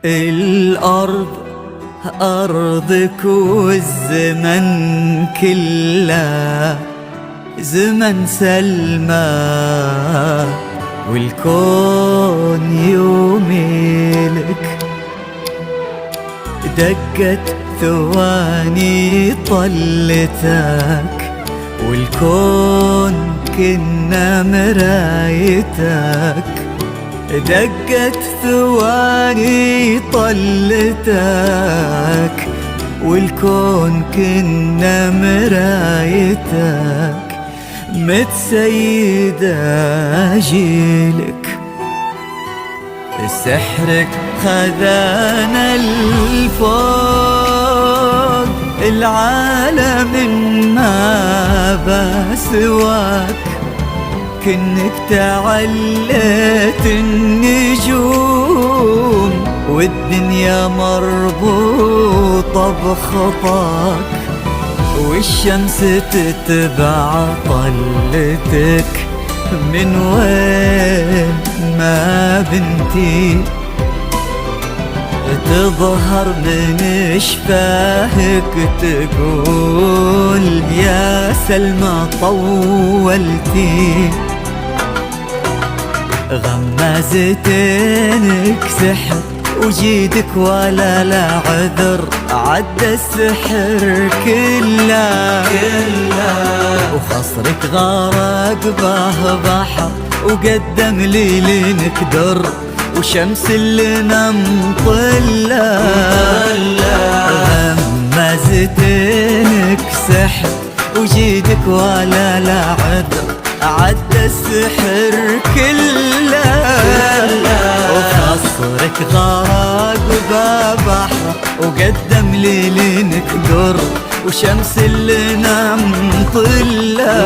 الأرض أرضك والزمن كله زمن سلمى، والكون يميلك. دقت ثواني طلتك، والكون كنا مرايتك. دقت ثواني طلتك، والكون كنا مرايتك. متسيدة جيلك، سحرك خذانا الفوق. العالم ما بسواك، كنك تعلت النجوم، والدنيا مربوطة بخطاك، والشمس تتبع طلتك. من وين ما بنتي تظهر من شفاهك، تقول يا سلمى طولتي. غمازتينك سحر وجيدك ولا لا عذر، عدى السحر كله وخصرك غرق به بحر، وقدم ليلك در، وشمس اللي نمطلة. غمازتينك سحر وجيدك ولا لا عذر، عدى السحر كله وخصرك غرق ببحر، وقدم ليلك در، وشمس اللي نمطلة.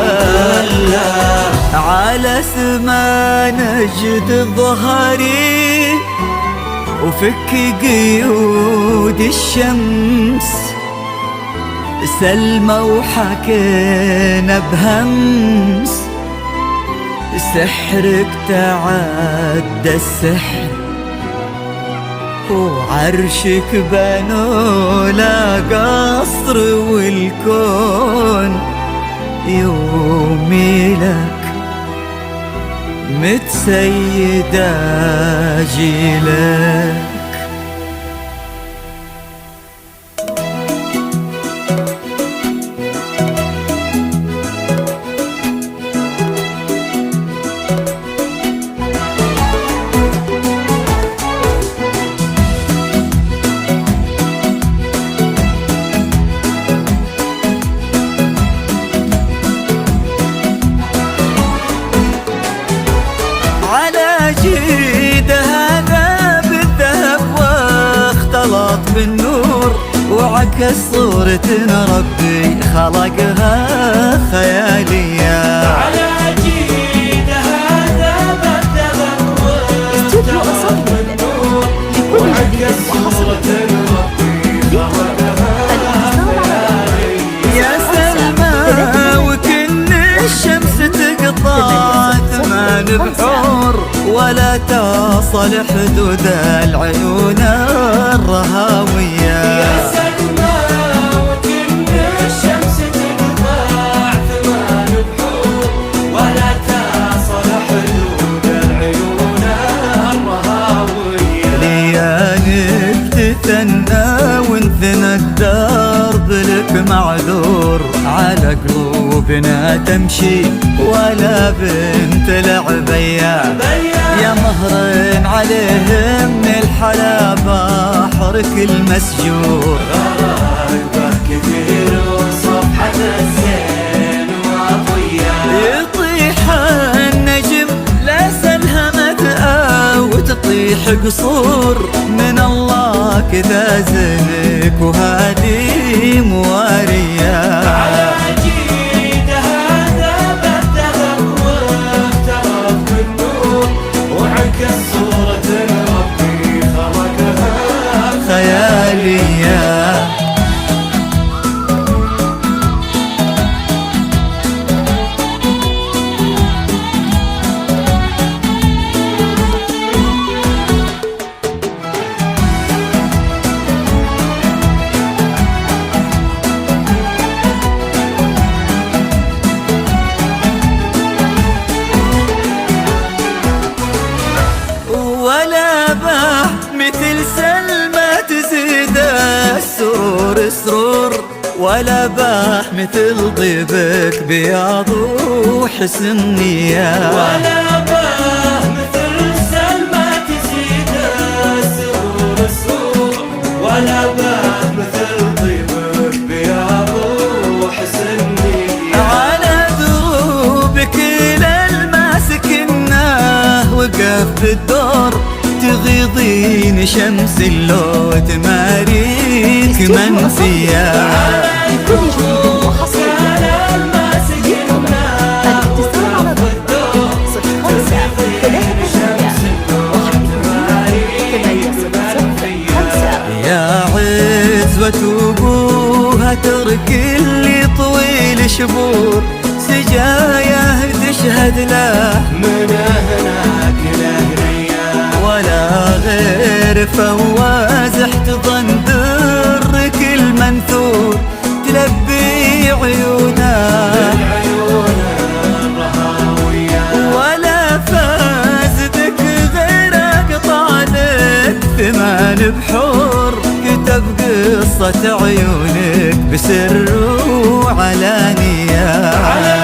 على سما نجد ظهري، وفك قيود الشمس. سلمى وحكينا بهمس، سحرك تعدى السحر، وعرشك بنوا لا قصر، والكون يوميلك. متسيدة جيلك. جيد هذا بالذهب واختلط بالنور، وعكس صورة ربي خلقها خيالية. على جيد هذا بالذهب واختلط بالنور، وعكس صورة ربي خلقها خيالية. يا سلمى وكن الشمس تقطع 8 بحور، ولا تصل حدود العيون الرهاوية. يا سلمى وكن الشمس تقطع 8 بحور، ولا تصل حدود العيون الرهاوية. ليالك تثنى وانثنى الدرب لك معذور، على قلوبنا تمشي ولا بنت العبية. يا مهر عليهم من الحلا بحرك المسجور، غرايبه كثير وصفحة الزين وضياء. يطيح النجم لا سلهمت أو تطيح قصور، من الله كذا زنك وهادي موارية. على جيد هذا بالذهب واختلط بالنور، وعكس صورة ربي خلقها خيالية. ولا باه مثل طيبك بياض وحسن نية، ولا باه مثل سلمى تزيد السرور السرور، ولا باه مثل طيبك بياض وحسن نية. على دروبك للماسكناه وقف بالدور، تغيضين شمس اللو تماريك منسية. لكل جديد وحصري للطلب الاتصال على ضرب 05 يا عزوة أبوها ترك اللي طويل شبور، سجاياه تشهد له من هناك لهنيا، ولا غير فواز احتضن درك المنثور، تلبي عيونها العيون الرهاوية. ولا فاز بك غير قطع لك ثمان بحور، كتب قصة عيونك بسر وعلانية. على